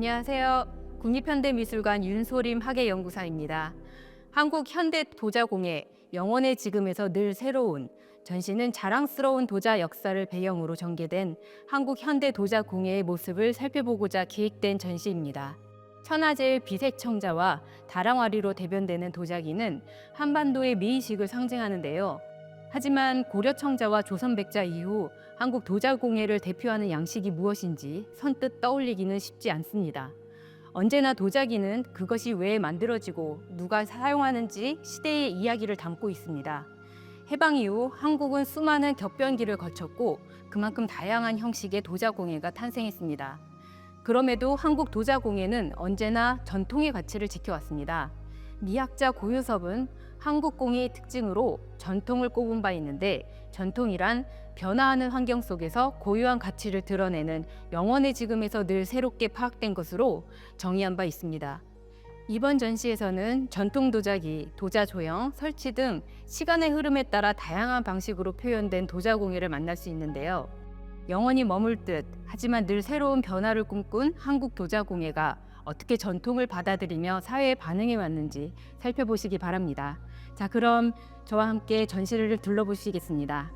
안녕하세요. 국립현대미술관 윤소림 학예연구사입니다. 한국현대도자공예 영원의 지금에서 늘 새로운 전시는 자랑스러운 도자 역사를 배경으로 전개된 한국현대도자공예의 모습을 살펴보고자 기획된 전시입니다. 천하제일 비색청자와 다랑와리로 대변되는 도자기는 한반도의 미의식을 상징하는데요. 하지만 고려청자와 조선백자 이후 한국 도자공예를 대표하는 양식이 무엇인지 선뜻 떠올리기는 쉽지 않습니다. 언제나 도자기는 그것이 왜 만들어지고 누가 사용하는지 시대의 이야기를 담고 있습니다. 해방 이후 한국은 수많은 격변기를 거쳤고 그만큼 다양한 형식의 도자공예가 탄생했습니다. 그럼에도 한국 도자공예는 언제나 전통의 가치를 지켜왔습니다. 미학자 고유섭은 한국 공예의 특징으로 전통을 꼽은 바 있는데, 전통이란 변화하는 환경 속에서 고유한 가치를 드러내는 영원의 지금에서 늘 새롭게 파악된 것으로 정의한 바 있습니다. 이번 전시에서는 전통 도자기, 도자 조형, 설치 등 시간의 흐름에 따라 다양한 방식으로 표현된 도자공예를 만날 수 있는데요. 영원히 머물 듯 하지만 늘 새로운 변화를 꿈꾼 한국 도자공예가 어떻게 전통을 받아들이며 사회에 반응해 왔는지 살펴보시기 바랍니다. 자, 그럼 저와 함께 전시를 둘러보시겠습니다.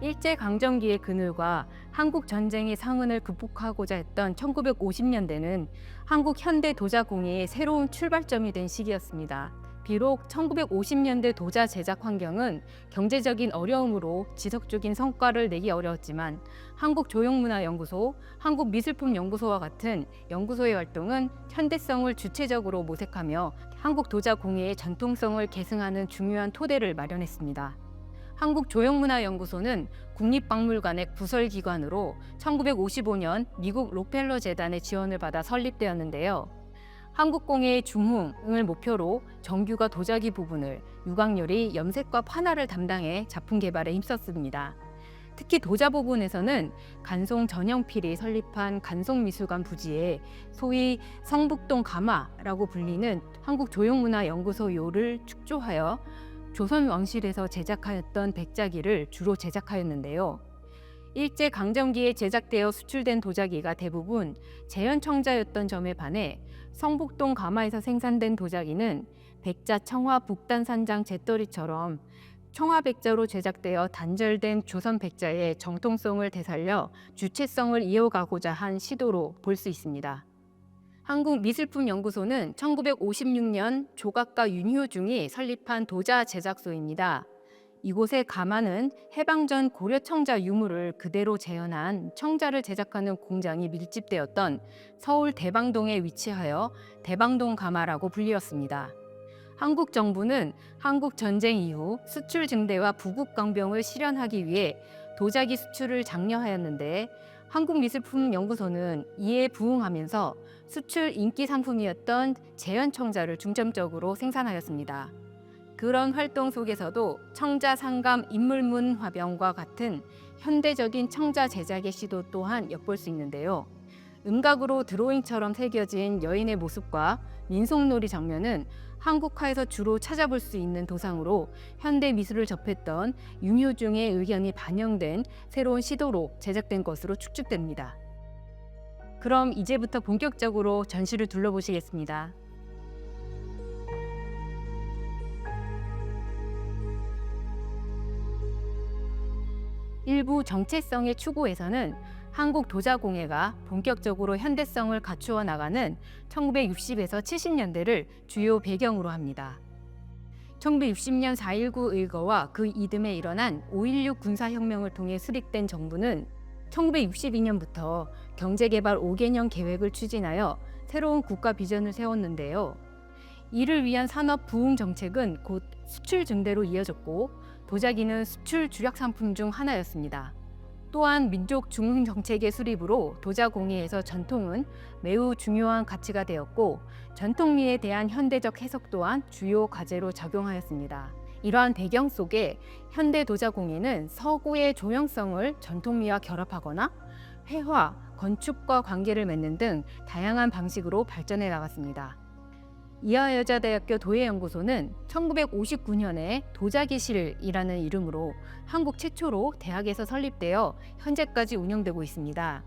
일제강점기의 그늘과 한국 전쟁의 상흔을 극복하고자 했던 1950년대는 한국 현대 도자공예의 새로운 출발점이 된 시기였습니다. 비록 1950년대 도자 제작 환경은 경제적인 어려움으로 지속적인 성과를 내기 어려웠지만 한국조형문화연구소, 한국미술품연구소와 같은 연구소의 활동은 현대성을 주체적으로 모색하며 한국 도자 공예의 전통성을 계승하는 중요한 토대를 마련했습니다. 한국조형문화연구소는 국립박물관의 부설기관으로 1955년 미국 록펠러 재단의 지원을 받아 설립되었는데요. 한국공예의 중흥을 목표로 정규가 도자기 부분을 유광열이 염색과 판화를 담당해 작품 개발에 힘썼습니다. 특히 도자 부분에서는 간송 전영필이 설립한 간송미술관 부지에 소위 성북동 가마라고 불리는 한국조형문화연구소요를 축조하여 조선 왕실에서 제작하였던 백자기를 주로 제작하였는데요. 일제강점기에 제작되어 수출된 도자기가 대부분 제현청자였던 점에 반해 성북동 가마에서 생산된 도자기는 백자 청화 북단산장 재떨이처럼 청화백자로 제작되어 단절된 조선 백자의 정통성을 되살려 주체성을 이어가고자 한 시도로 볼 수 있습니다. 한국미술품연구소는 1956년 조각가 윤효중이 설립한 도자 제작소입니다. 이곳의 가마는 해방 전 고려청자 유물을 그대로 재현한 청자를 제작하는 공장이 밀집되었던 서울 대방동에 위치하여 대방동 가마라고 불리웠습니다. 한국 정부는 한국 전쟁 이후 수출 증대와 부국 강병을 실현하기 위해 도자기 수출을 장려하였는데, 한국미술품연구소는 이에 부응하면서 수출 인기 상품이었던 제현청자를 중점적으로 생산하였습니다. 그런 활동 속에서도 청자 상감 인물문 화병과 같은 현대적인 청자 제작의 시도 또한 엿볼 수 있는데요. 음각으로 드로잉처럼 새겨진 여인의 모습과 민속놀이 장면은 한국화에서 주로 찾아볼 수 있는 도상으로 현대 미술을 접했던 윤효중의 의견이 반영된 새로운 시도로 제작된 것으로 추측됩니다. 그럼 이제부터 본격적으로 전시를 둘러보시겠습니다. 일부 정체성의 추구에서는 한국 도자공예가 본격적으로 현대성을 갖추어 나가는 1960에서 70년대를 주요 배경으로 합니다. 1960년 4.19 의거와 그 이듬해 일어난 5.16 군사혁명을 통해 수립된 정부는 1962년부터 경제개발 5개년 계획을 추진하여 새로운 국가 비전을 세웠는데요. 이를 위한 산업 부흥 정책은 곧 수출 증대로 이어졌고, 도자기는 수출 주력 상품 중 하나였습니다. 또한 민족 중흥 정책의 수립으로 도자공예에서 전통은 매우 중요한 가치가 되었고, 전통미에 대한 현대적 해석 또한 주요 과제로 작용하였습니다. 이러한 배경 속에 현대 도자공예는 서구의 조형성을 전통미와 결합하거나 회화, 건축과 관계를 맺는 등 다양한 방식으로 발전해 나갔습니다. 이화여자대학교 도예연구소는 1959년에 도자기실이라는 이름으로 한국 최초로 대학에서 설립되어 현재까지 운영되고 있습니다.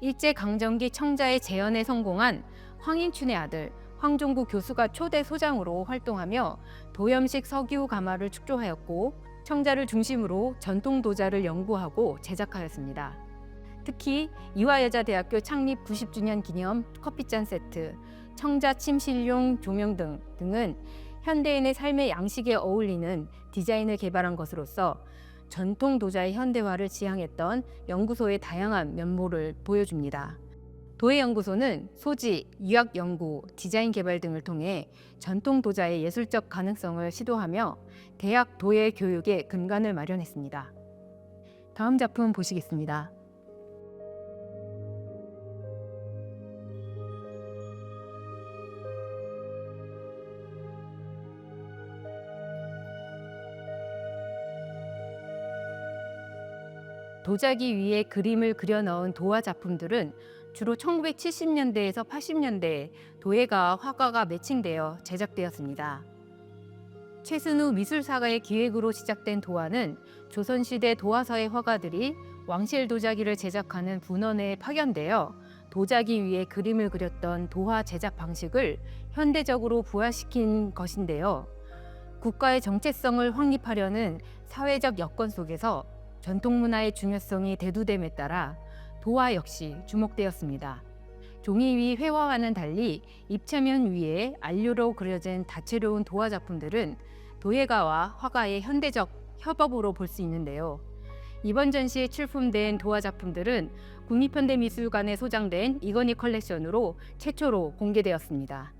일제강점기 청자의 재현에 성공한 황인춘의 아들 황종구 교수가 초대 소장으로 활동하며 도염식 석유 가마를 축조하였고 청자를 중심으로 전통 도자를 연구하고 제작하였습니다. 특히 이화여자대학교 창립 90주년 기념 커피잔 세트, 청자 침실용 조명 등은 현대인의 삶의 양식에 어울리는 디자인을 개발한 것으로서 전통 도자의 현대화를 지향했던 연구소의 다양한 면모를 보여줍니다. 도예연구소는 소지, 유학 연구, 디자인 개발 등을 통해 전통 도자의 예술적 가능성을 시도하며 대학 도예 교육의 근간을 마련했습니다. 다음 작품 보시겠습니다. 도자기 위에 그림을 그려 넣은 도화 작품들은 주로 1970년대에서 80년대에 도예가 화가가 매칭되어 제작되었습니다. 최순우 미술사가의 기획으로 시작된 도화는 조선시대 도화사의 화가들이 왕실 도자기를 제작하는 분원에 파견되어 도자기 위에 그림을 그렸던 도화 제작 방식을 현대적으로 부활시킨 것인데요. 국가의 정체성을 확립하려는 사회적 여건 속에서 전통문화의 중요성이 대두됨에 따라 도화 역시 주목되었습니다. 종이 위 회화와는 달리 입체면 위에 안료로 그려진 다채로운 도화 작품들은 도예가와 화가의 현대적 협업으로 볼 수 있는데요. 이번 전시에 출품된 도화 작품들은 국립현대미술관에 소장된 이건희 컬렉션으로 최초로 공개되었습니다.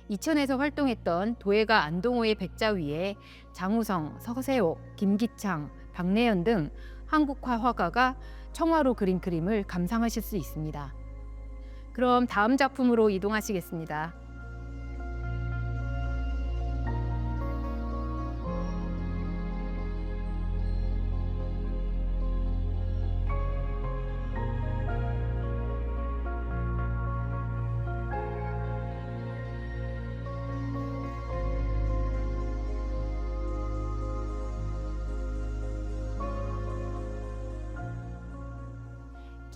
이천에서 활동했던 도예가 안동호의 백자 위에 장우성, 서세옥, 김기창, 박래연 등 한국화 화가가 청화로 그린 그림을 감상하실 수 있습니다. 그럼 다음 작품으로 이동하시겠습니다.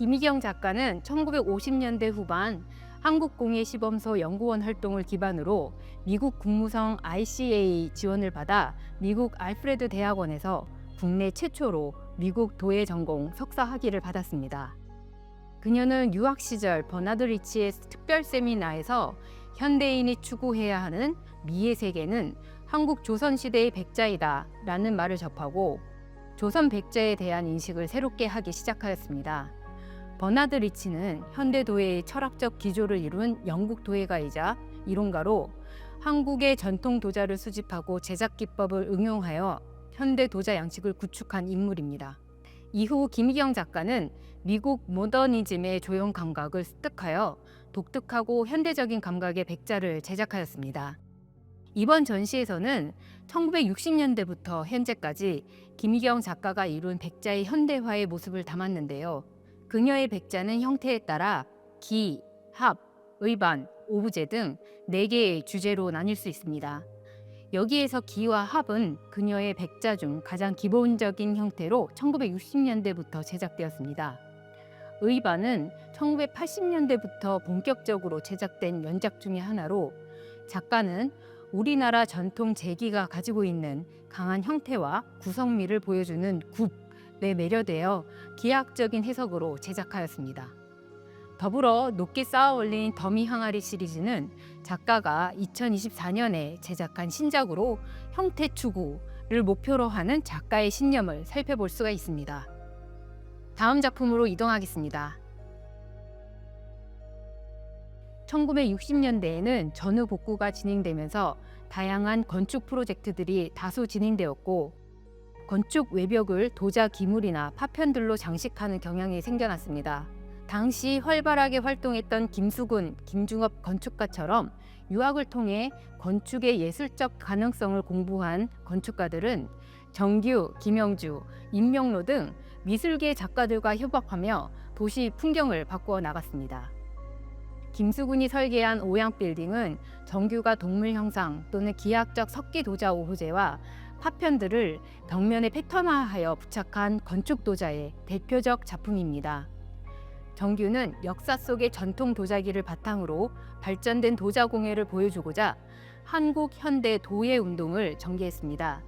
김희경 작가는 1950년대 후반 한국공예시범소 연구원 활동을 기반으로 미국 국무성 ICA 지원을 받아 미국 알프레드 대학원에서 국내 최초로 미국 도예 전공 석사 학위를 받았습니다. 그녀는 유학 시절 버나드 리치의 특별 세미나에서 현대인이 추구해야 하는 미의 세계는 한국 조선시대의 백자이다 라는 말을 접하고 조선 백자에 대한 인식을 새롭게 하기 시작하였습니다. 버나드 리치는 현대 도예의 철학적 기조를 이룬 영국 도예가이자 이론가로 한국의 전통 도자를 수집하고 제작 기법을 응용하여 현대 도자 양식을 구축한 인물입니다. 이후 김희경 작가는 미국 모더니즘의 조형 감각을 습득하여 독특하고 현대적인 감각의 백자를 제작하였습니다. 이번 전시에서는 1960년대부터 현재까지 김희경 작가가 이룬 백자의 현대화의 모습을 담았는데요. 그녀의 백자는 형태에 따라 기, 합, 의반, 오부제 등 4개의 주제로 나뉠 수 있습니다. 여기에서 기와 합은 그녀의 백자 중 가장 기본적인 형태로 1960년대부터 제작되었습니다. 의반은 1980년대부터 본격적으로 제작된 연작 중의 하나로 작가는 우리나라 전통 제기가 가지고 있는 강한 형태와 구성미를 보여주는 굽에 매료되어 기하학적인 해석으로 제작하였습니다. 더불어 높게 쌓아 올린 더미 항아리 시리즈는 작가가 2024년에 제작한 신작으로 형태 추구를 목표로 하는 작가의 신념을 살펴볼 수가 있습니다. 다음 작품으로 이동하겠습니다. 1960년대에는 전후 복구가 진행되면서 다양한 건축 프로젝트들이 다수 진행되었고 건축 외벽을 도자 기물이나 파편들로 장식하는 경향이 생겨났습니다. 당시 활발하게 활동했던 김수근, 김중업 건축가처럼 유학을 통해 건축의 예술적 가능성을 공부한 건축가들은 정규, 김영주, 임명로 등 미술계 작가들과 협업하며 도시 풍경을 바꾸어 나갔습니다. 김수근이 설계한 오양빌딩은 정규가 동물 형상 또는 기하학적 석기 도자 오브제와 파편들을 벽면에 패턴화하여 부착한 건축 도자의 대표적 작품입니다. 정규는 역사 속의 전통 도자기를 바탕으로 발전된 도자 공예를 보여주고자 한국 현대 도예 운동을 전개했습니다.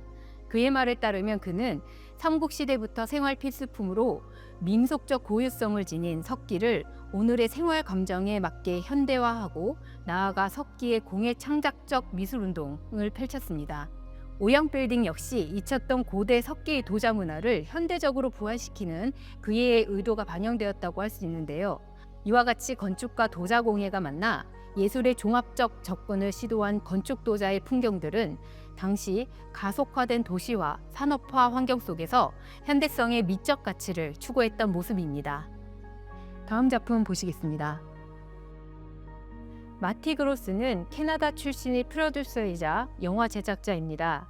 그의 말에 따르면 그는 삼국시대부터 생활 필수품으로 민속적 고유성을 지닌 석기를 오늘의 생활 감정에 맞게 현대화하고 나아가 석기의 공예 창작적 미술 운동을 펼쳤습니다. 오양빌딩 역시 잊혔던 고대 석기 도자 문화를 현대적으로 부활시키는 그의 의도가 반영되었다고 할 수 있는데요. 이와 같이 건축과 도자 공예가 만나 예술의 종합적 접근을 시도한 건축 도자의 풍경들은 당시 가속화된 도시화, 산업화 환경 속에서 현대성의 미적 가치를 추구했던 모습입니다. 다음 작품 보시겠습니다. 마티 그로스는 캐나다 출신의 프로듀서이자 영화 제작자입니다.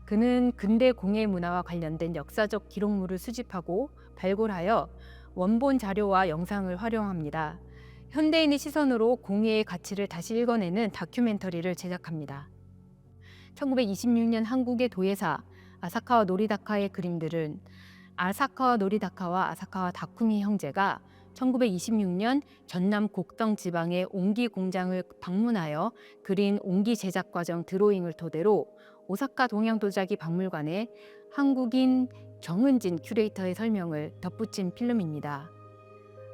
그는 근대 공예 문화와 관련된 역사적 기록물을 수집하고 발굴하여 원본 자료와 영상을 활용합니다. 현대인의 시선으로 공예의 가치를 다시 읽어내는 다큐멘터리를 제작합니다. 1926년 한국의 도예사 아사카와 노리다카의 그림들은 아사카와 노리다카와 아사카와 다쿠미 형제가 1926년 전남 곡성 지방의 옹기 공장을 방문하여 그린 옹기 제작 과정 드로잉을 토대로 오사카 동양도자기 박물관에 한국인 정은진 큐레이터의 설명을 덧붙인 필름입니다.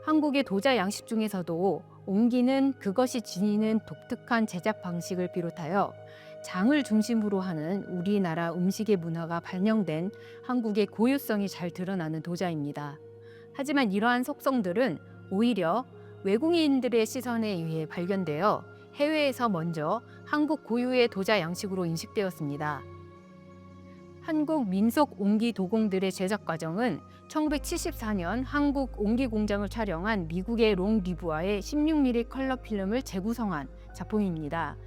한국의 도자 양식 중에서도 옹기는 그것이 지니는 독특한 제작 방식을 비롯하여 장을 중심으로 하는 우리나라 음식의 문화가 반영된 한국의 고유성이 잘 드러나는 도자입니다. 하지만 이러한 속성들은 오히려 외국인들의 시선에 의해 발견되어 해외에서 먼저 한국 고유의 도자 양식으로 인식되었습니다. 한국 민속 옹기 도공들의 제작 과정은 1974년 한국 옹기 공장을 촬영한 미국의 롱 리브와의 16mm 컬러 필름을 재구성한 작품입니다.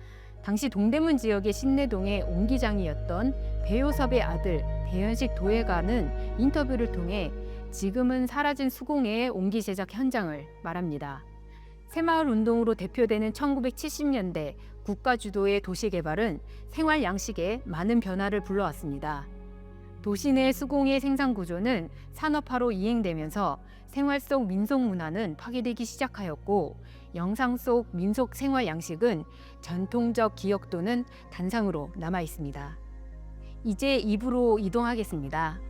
당시 동대문 지역의 신내동의 옹기장이었던 배효섭의 아들 배현식 도예가는 인터뷰를 통해 지금은 사라진 수공예의 옹기 제작 현장을 말합니다. 새마을 운동으로 대표되는 1970년대 국가 주도의 도시 개발은 생활 양식에 많은 변화를 불러왔습니다. 도시 내 수공예 생산 구조는 산업화로 이행되면서 생활 속 민속 문화는 파괴되기 시작하였고 영상 속 민속 생활 양식은 전통적 기억도는 단상으로 남아 있습니다. 이제 2부로 이동하겠습니다.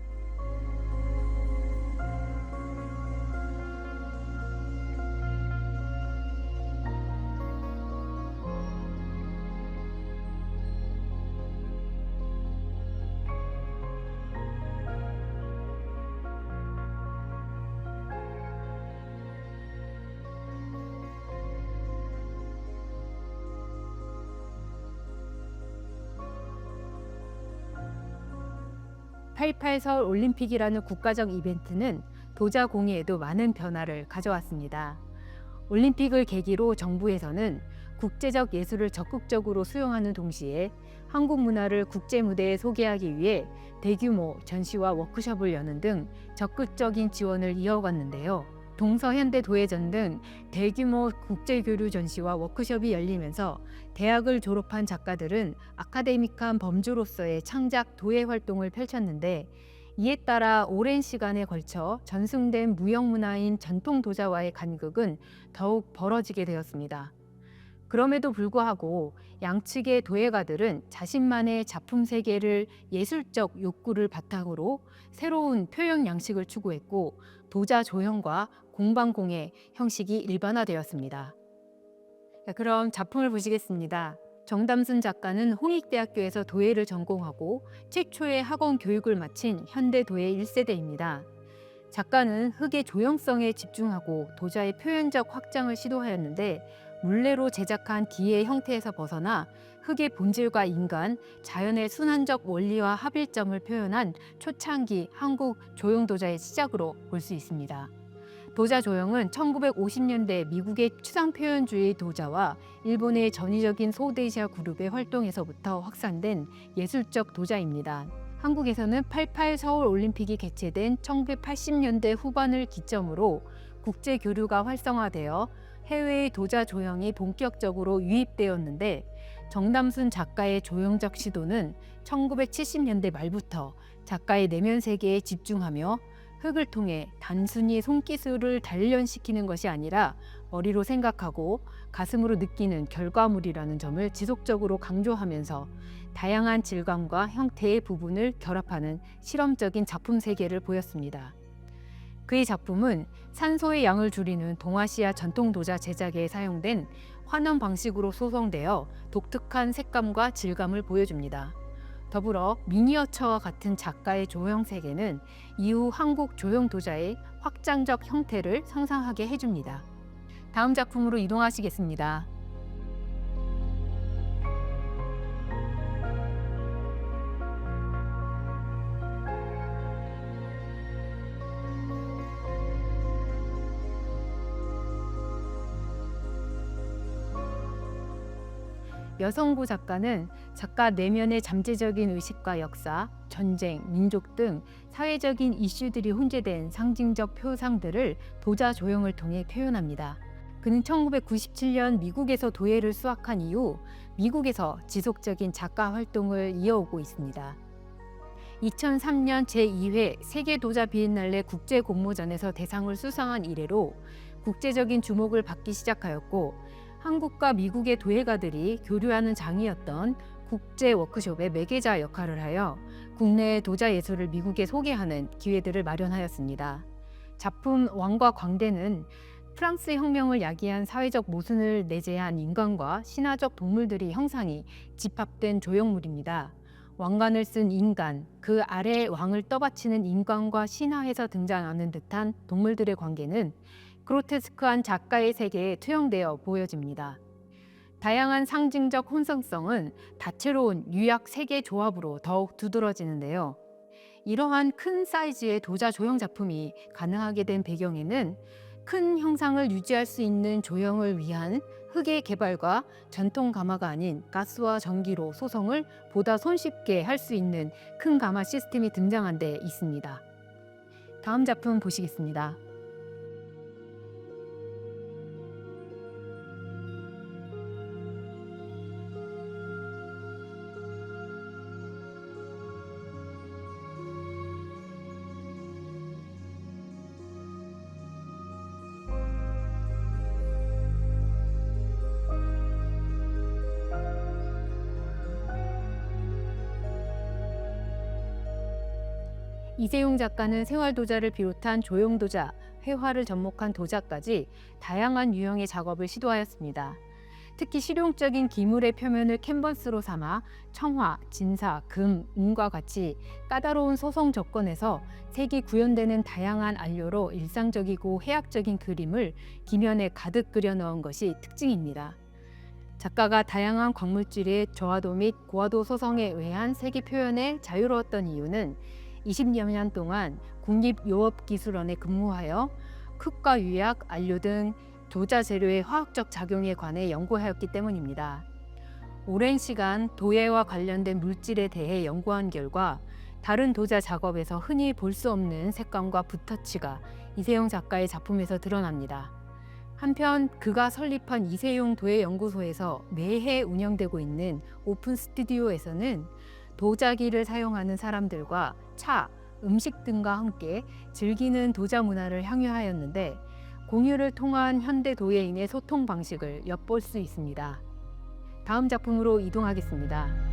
(88) 서울 올림픽이라는 국가적 이벤트는 도자 공예에도 많은 변화를 가져왔습니다. 올림픽을 계기로 정부에서는 국제적 예술을 적극적으로 수용하는 동시에 한국 문화를 국제 무대에 소개하기 위해 대규모 전시와 워크숍을 여는 등 적극적인 지원을 이어갔는데요. 동서현대도예전 등 대규모 국제교류 전시와 워크숍이 열리면서 대학을 졸업한 작가들은 아카데믹한 범주로서의 창작 도예 활동을 펼쳤는데 이에 따라 오랜 시간에 걸쳐 전승된 무형문화인 전통도자와의 간극은 더욱 벌어지게 되었습니다. 그럼에도 불구하고 양측의 도예가들은 자신만의 작품 세계를 예술적 욕구를 바탕으로 새로운 표현 양식을 추구했고 도자 조형과 공방공예 형식이 일반화되었습니다. 그럼 작품을 보시겠습니다. 정담순 작가는 홍익대학교에서 도예를 전공하고 최초의 학원 교육을 마친 현대도예 1세대입니다. 작가는 흙의 조형성에 집중하고 도자의 표현적 확장을 시도하였는데 물레로 제작한 기의 형태에서 벗어나 흙의 본질과 인간, 자연의 순환적 원리와 합일점을 표현한 초창기 한국 조형도자의 시작으로 볼 수 있습니다. 도자 조형은 1950년대 미국의 추상표현주의 도자와 일본의 전위적인 소데이시아 그룹의 활동에서부터 확산된 예술적 도자입니다. 한국에서는 88 서울 올림픽이 개최된 1980년대 후반을 기점으로 국제 교류가 활성화되어 해외의 도자 조형이 본격적으로 유입되었는데 정남순 작가의 조형적 시도는 1970년대 말부터 작가의 내면 세계에 집중하며 흙을 통해 단순히 손기술을 단련시키는 것이 아니라 머리로 생각하고 가슴으로 느끼는 결과물이라는 점을 지속적으로 강조하면서 다양한 질감과 형태의 부분을 결합하는 실험적인 작품 세계를 보였습니다. 그의 작품은 산소의 양을 줄이는 동아시아 전통 도자 제작에 사용된 환원 방식으로 소성되어 독특한 색감과 질감을 보여줍니다. 더불어 미니어처와 같은 작가의 조형 세계는 이후 한국 조형 도자의 확장적 형태를 상상하게 해줍니다. 다음 작품으로 이동하시겠습니다. 여성부 작가는 작가 내면의 잠재적인 의식과 역사, 전쟁, 민족 등 사회적인 이슈들이 혼재된 상징적 표상들을 도자 조형을 통해 표현합니다. 그는 1997년 미국에서 도예를 수학한 이후 미국에서 지속적인 작가 활동을 이어오고 있습니다. 2003년 제2회 세계도자 비엔날레 국제공모전에서 대상을 수상한 이래로 국제적인 주목을 받기 시작하였고 한국과 미국의 도예가들이 교류하는 장이었던 국제 워크숍의 매개자 역할을 하여 국내의 도자 예술을 미국에 소개하는 기회들을 마련하였습니다. 작품 왕과 광대는 프랑스 혁명을 야기한 사회적 모순을 내재한 인간과 신화적 동물들의 형상이 집합된 조형물입니다. 왕관을 쓴 인간, 그 아래 왕을 떠받치는 인간과 신화에서 등장하는 듯한 동물들의 관계는 그로테스크한 작가의 세계에 투영되어 보여집니다. 다양한 상징적 혼성성은 다채로운 유약 세계 조합으로 더욱 두드러지는데요. 이러한 큰 사이즈의 도자 조형 작품이 가능하게 된 배경에는 큰 형상을 유지할 수 있는 조형을 위한 흙의 개발과 전통 가마가 아닌 가스와 전기로 소성을 보다 손쉽게 할 수 있는 큰 가마 시스템이 등장한 데 있습니다. 다음 작품 보시겠습니다. 이세용 작가는 생활도자를 비롯한 조형도자, 회화를 접목한 도자까지 다양한 유형의 작업을 시도하였습니다. 특히 실용적인 기물의 표면을 캔버스로 삼아 청화, 진사, 금, 은과 같이 까다로운 소성 조건에서 색이 구현되는 다양한 안료로 일상적이고 해학적인 그림을 기면에 가득 그려 넣은 것이 특징입니다. 작가가 다양한 광물질의 저하도 및 고화도 소성에 의한 색의 표현에 자유로웠던 이유는 20여 년 동안 국립용업기술원에 근무하여 흙과 유약, 안료 등 도자 재료의 화학적 작용에 관해 연구하였기 때문입니다. 오랜 시간 도예와 관련된 물질에 대해 연구한 결과 다른 도자 작업에서 흔히 볼 수 없는 색감과 붓터치가 이세용 작가의 작품에서 드러납니다. 한편 그가 설립한 이세용 도예연구소에서 매해 운영되고 있는 오픈 스튜디오에서는 도자기를 사용하는 사람들과 차, 음식 등과 함께 즐기는 도자 문화를 향유하였는데 공유를 통한 현대 도예인의 소통 방식을 엿볼 수 있습니다. 다음 작품으로 이동하겠습니다.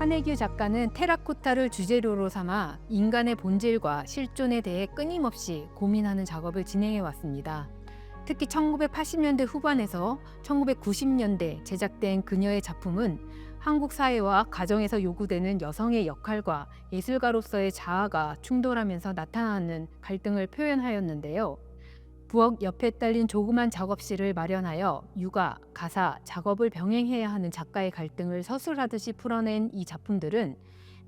한혜규 작가는 테라코타를 주재료로 삼아 인간의 본질과 실존에 대해 끊임없이 고민하는 작업을 진행해 왔습니다. 특히 1980년대 후반에서 1990년대 제작된 그녀의 작품은 한국 사회와 가정에서 요구되는 여성의 역할과 예술가로서의 자아가 충돌하면서 나타나는 갈등을 표현하였는데요. 부엌 옆에 딸린 조그만 작업실을 마련하여 육아, 가사, 작업을 병행해야 하는 작가의 갈등을 서술하듯이 풀어낸 이 작품들은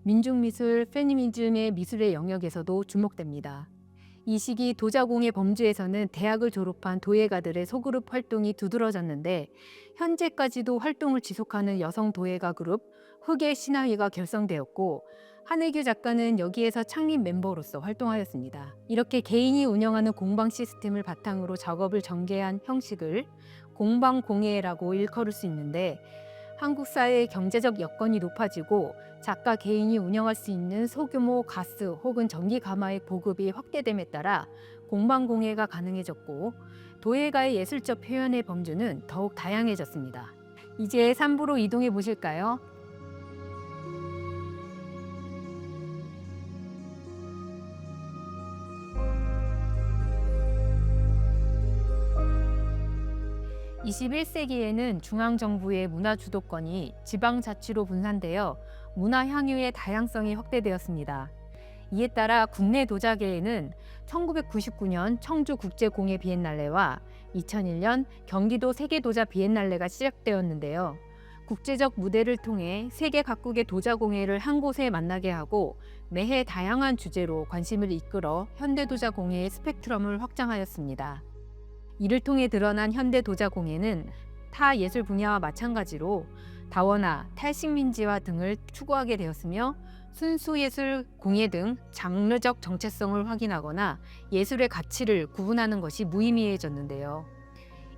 민중미술, 페미니즘의 미술의 영역에서도 주목됩니다. 이 시기 도자공예 범주에서는 대학을 졸업한 도예가들의 소그룹 활동이 두드러졌는데 현재까지도 활동을 지속하는 여성 도예가 그룹 흑의 신화위가 결성되었고 한혜규 작가는 여기에서 창립 멤버로서 활동하였습니다. 이렇게 개인이 운영하는 공방 시스템을 바탕으로 작업을 전개한 형식을 공방공예라고 일컬을 수 있는데 한국 사회의 경제적 여건이 높아지고 작가 개인이 운영할 수 있는 소규모 가스 혹은 전기 가마의 보급이 확대됨에 따라 공방공예가 가능해졌고 도예가의 예술적 표현의 범주는 더욱 다양해졌습니다. 이제 3부로 이동해 보실까요? (21세기에는) 중앙정부의 문화 주도권이 지방자치로 분산되어 문화 향유의 다양성이 확대되었습니다. 이에 따라 국내 도자계에는 1999년 청주국제공예 비엔날레와 2001년 경기도 세계도자 비엔날레가 시작되었는데요. 국제적 무대를 통해 세계 각국의 도자공예를 한 곳에 만나게 하고 매해 다양한 주제로 관심을 이끌어 현대도자공예의 스펙트럼을 확장하였습니다. 이를 통해 드러난 현대 도자공예는 타 예술 분야와 마찬가지로 다원화, 탈식민지화 등을 추구하게 되었으며 순수예술, 공예 등 장르적 정체성을 확인하거나 예술의 가치를 구분하는 것이 무의미해졌는데요.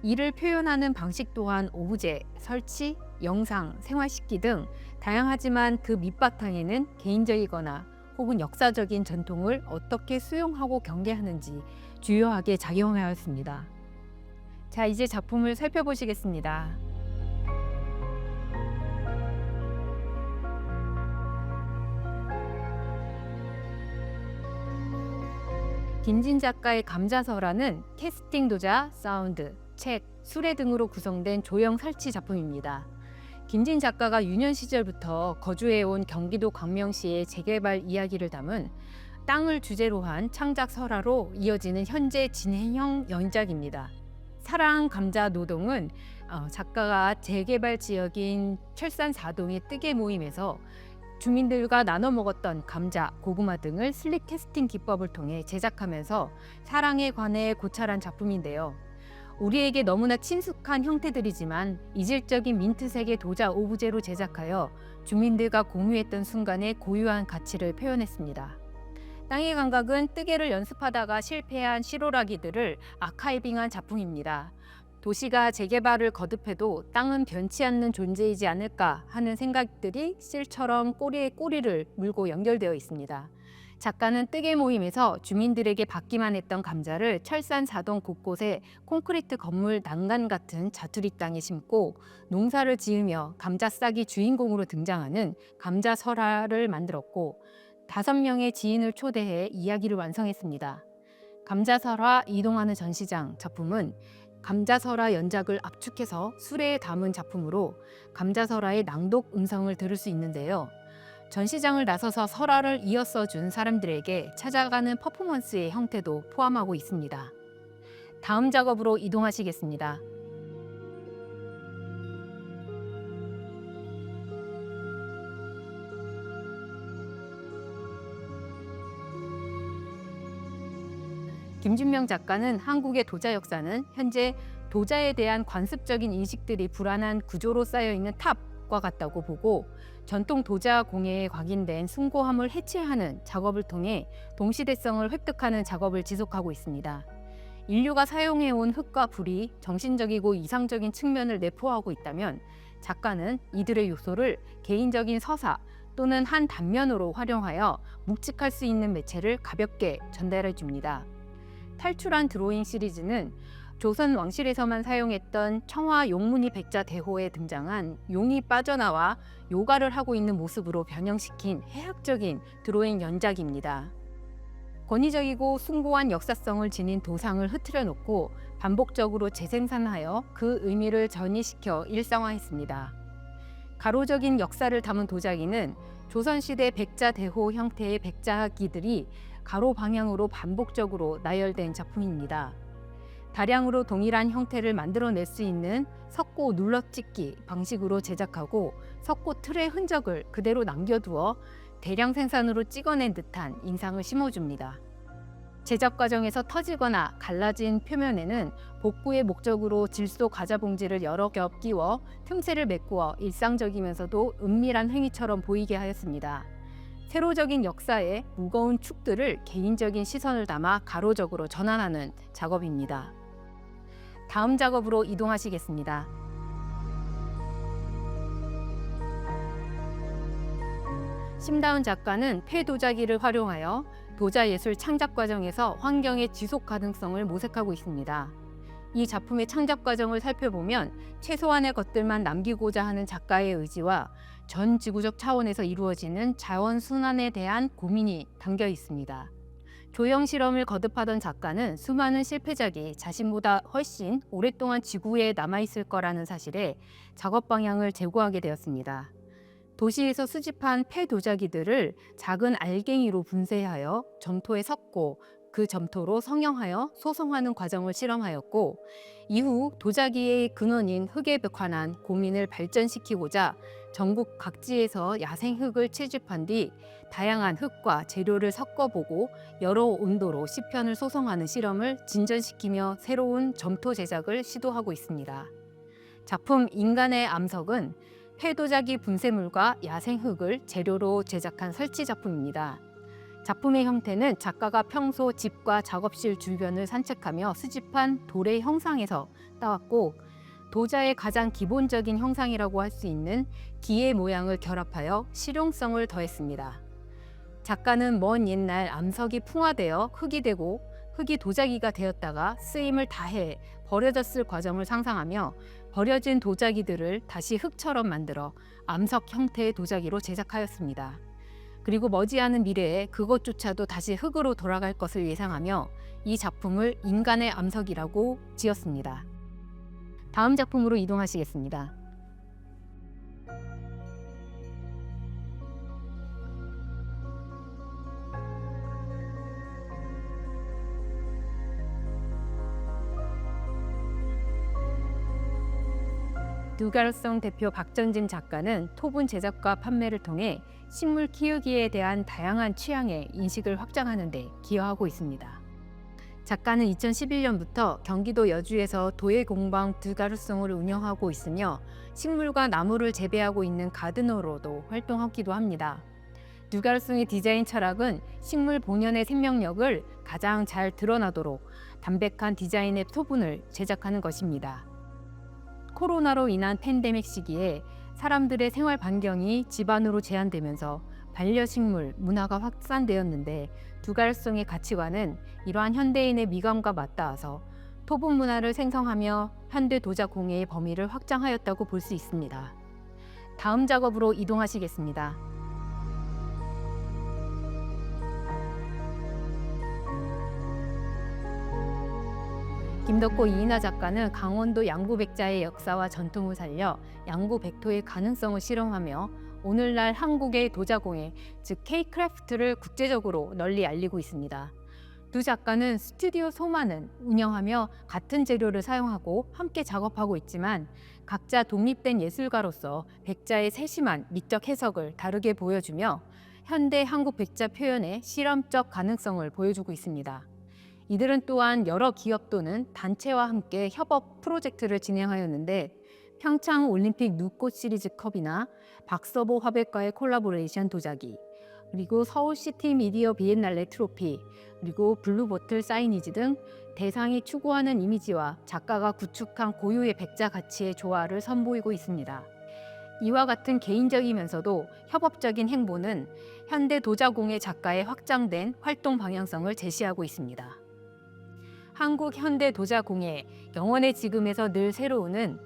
이를 표현하는 방식 또한 오브제, 설치, 영상, 생활식기 등 다양하지만 그 밑바탕에는 개인적이거나 혹은 역사적인 전통을 어떻게 수용하고 경계하는지 주요하게 작용하였습니다. 자, 이제 작품을 살펴보시겠습니다. 김진 작가의 감자설화는 캐스팅 도자, 사운드, 책, 수레 등으로 구성된 조형 설치 작품입니다. 김진 작가가 유년 시절부터 거주해온 경기도 광명시의 재개발 이야기를 담은 땅을 주제로 한 창작 설화로 이어지는 현재 진행형 연작입니다. 사랑 감자 노동은 작가가 재개발 지역인 철산 4동의 뜨개 모임에서 주민들과 나눠 먹었던 감자, 고구마 등을 슬립 캐스팅 기법을 통해 제작하면서 사랑에 관해 고찰한 작품인데요. 우리에게 너무나 친숙한 형태들이지만 이질적인 민트색의 도자 오브제로 제작하여 주민들과 공유했던 순간의 고유한 가치를 표현했습니다. 땅의 감각은 뜨개를 연습하다가 실패한 실오라기들을 아카이빙한 작품입니다. 도시가 재개발을 거듭해도 땅은 변치 않는 존재이지 않을까 하는 생각들이 실처럼 꼬리에 꼬리를 물고 연결되어 있습니다. 작가는 뜨개 모임에서 주민들에게 받기만 했던 감자를 철산 4동 곳곳에 콘크리트 건물 난간 같은 자투리 땅에 심고 농사를 지으며 감자 싹이 주인공으로 등장하는 감자 설화를 만들었고 5명의 지인을 초대해 이야기를 완성했습니다. 감자설화 이동하는 전시장 작품은 감자설화 연작을 압축해서 수레에 담은 작품으로 감자설화의 낭독 음성을 들을 수 있는데요. 전시장을 나서서 설화를 이어써 준 사람들에게 찾아가는 퍼포먼스의 형태도 포함하고 있습니다. 다음 작업으로 이동하시겠습니다. 김준명 작가는 한국의 도자 역사는 현재 도자에 대한 관습적인 인식들이 불안한 구조로 쌓여있는 탑과 같다고 보고 전통 도자 공예에 각인된 숭고함을 해체하는 작업을 통해 동시대성을 획득하는 작업을 지속하고 있습니다. 인류가 사용해온 흙과 불이 정신적이고 이상적인 측면을 내포하고 있다면 작가는 이들의 요소를 개인적인 서사 또는 한 단면으로 활용하여 묵직할 수 있는 매체를 가볍게 전달해 줍니다. 탈출한 드로잉 시리즈는 조선 왕실에서만 사용했던 청화 용무늬 백자 대호에 등장한 용이 빠져나와 요가를 하고 있는 모습으로 변형시킨 해학적인 드로잉 연작입니다. 권위적이고 숭고한 역사성을 지닌 도상을 흐트려 놓고 반복적으로 재생산하여 그 의미를 전이시켜 일상화했습니다. 가로적인 역사를 담은 도자기는 조선시대 백자 대호 형태의 백자기들이 가로 방향으로 반복적으로 나열된 작품입니다. 다량으로 동일한 형태를 만들어낼 수 있는 석고 눌러찍기 방식으로 제작하고 석고 틀의 흔적을 그대로 남겨두어 대량 생산으로 찍어낸 듯한 인상을 심어줍니다. 제작 과정에서 터지거나 갈라진 표면에는 복구의 목적으로 질소 과자 봉지를 여러 겹 끼워 틈새를 메꾸어 일상적이면서도 은밀한 행위처럼 보이게 하였습니다. 세로적인 역사에 무거운 축들을 개인적인 시선을 담아 가로적으로 전환하는 작업입니다. 다음 작업으로 이동하시겠습니다. 심다운 작가는 폐도자기를 활용하여 도자예술 창작 과정에서 환경의 지속 가능성을 모색하고 있습니다. 이 작품의 창작 과정을 살펴보면 최소한의 것들만 남기고자 하는 작가의 의지와 전 지구적 차원에서 이루어지는 자원 순환에 대한 고민이 담겨 있습니다. 조형 실험을 거듭하던 작가는 수많은 실패작이 자신보다 훨씬 오랫동안 지구에 남아있을 거라는 사실에 작업 방향을 제고하게 되었습니다. 도시에서 수집한 폐도자기들을 작은 알갱이로 분쇄하여 점토에 섞고 그 점토로 성형하여 소성하는 과정을 실험하였고, 이후 도자기의 근원인 흙에 관한 고민을 발전시키고자 전국 각지에서 야생 흙을 채집한 뒤 다양한 흙과 재료를 섞어보고 여러 온도로 시편을 소성하는 실험을 진전시키며 새로운 점토 제작을 시도하고 있습니다. 작품 인간의 암석은 폐도자기 분쇄물과 야생 흙을 재료로 제작한 설치 작품입니다. 작품의 형태는 작가가 평소 집과 작업실 주변을 산책하며 수집한 돌의 형상에서 따왔고, 도자의 가장 기본적인 형상이라고 할 수 있는 기의 모양을 결합하여 실용성을 더했습니다. 작가는 먼 옛날 암석이 풍화되어 흙이 되고 흙이 도자기가 되었다가 쓰임을 다해 버려졌을 과정을 상상하며 버려진 도자기들을 다시 흙처럼 만들어 암석 형태의 도자기로 제작하였습니다. 그리고 머지않은 미래에 그것조차도 다시 흙으로 돌아갈 것을 예상하며 이 작품을 인간의 암석이라고 지었습니다. 다음 작품으로 이동하시겠습니다. 누가르송 대표 박전진 작가는 토분 제작과 판매를 통해 식물 키우기에 대한 다양한 취향의 인식을 확장하는 데 기여하고 있습니다. 작가는 2011년부터 경기도 여주에서 도예공방 누가르송을 운영하고 있으며 식물과 나무를 재배하고 있는 가드너로도 활동하기도 합니다. 누가르송의 디자인 철학은 식물 본연의 생명력을 가장 잘 드러나도록 담백한 디자인의 토분을 제작하는 것입니다. 코로나로 인한 팬데믹 시기에 사람들의 생활 반경이 집안으로 제한되면서 반려식물 문화가 확산되었는데, 두갈송의 가치관은 이러한 현대인의 미감과 맞닿아서 토분 문화를 생성하며 현대 도자 공예의 범위를 확장하였다고 볼 수 있습니다. 다음 작업으로 이동하시겠습니다. 김덕고 이인하 작가는 강원도 양구백자의 역사와 전통을 살려 양구백토의 가능성을 실험하며 오늘날 한국의 도자공예, 즉 K크래프트를 국제적으로 널리 알리고 있습니다. 두 작가는 스튜디오 소만을 운영하며 같은 재료를 사용하고 함께 작업하고 있지만 각자 독립된 예술가로서 백자의 세심한 미적 해석을 다르게 보여주며 현대 한국 백자 표현의 실험적 가능성을 보여주고 있습니다. 이들은 또한 여러 기업 또는 단체와 함께 협업 프로젝트를 진행하였는데, 평창 올림픽 누꽃 시리즈 컵이나 박서보 화백과의 콜라보레이션 도자기, 그리고 서울시티 미디어 비엔날레 트로피, 그리고 블루보틀 사이니지 등 대상이 추구하는 이미지와 작가가 구축한 고유의 백자 가치의 조화를 선보이고 있습니다. 이와 같은 개인적이면서도 협업적인 행보는 현대 도자공예 작가의 확장된 활동 방향성을 제시하고 있습니다. 한국 현대 도자공예, 영원의 지금에서 늘 새로운은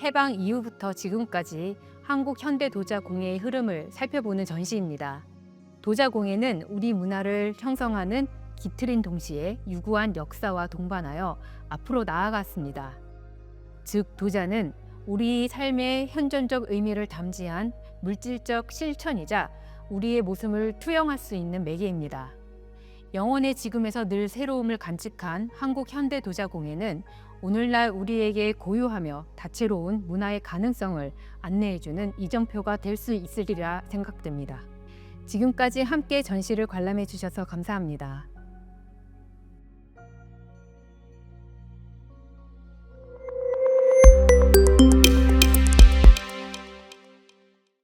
해방 이후부터 지금까지 한국 현대 도자공예의 흐름을 살펴보는 전시입니다. 도자공예는 우리 문화를 형성하는 기틀인 동시에 유구한 역사와 동반하여 앞으로 나아갔습니다. 즉, 도자는 우리 삶의 현존적 의미를 담지한 물질적 실천이자 우리의 모습을 투영할 수 있는 매개입니다. 영원의 지금에서 늘 새로움을 간직한 한국 현대 도자공예는 오늘날 우리에게 고유하며 다채로운 문화의 가능성을 안내해주는 이정표가 될 수 있으리라 생각됩니다. 지금까지 함께 전시를 관람해 주셔서 감사합니다.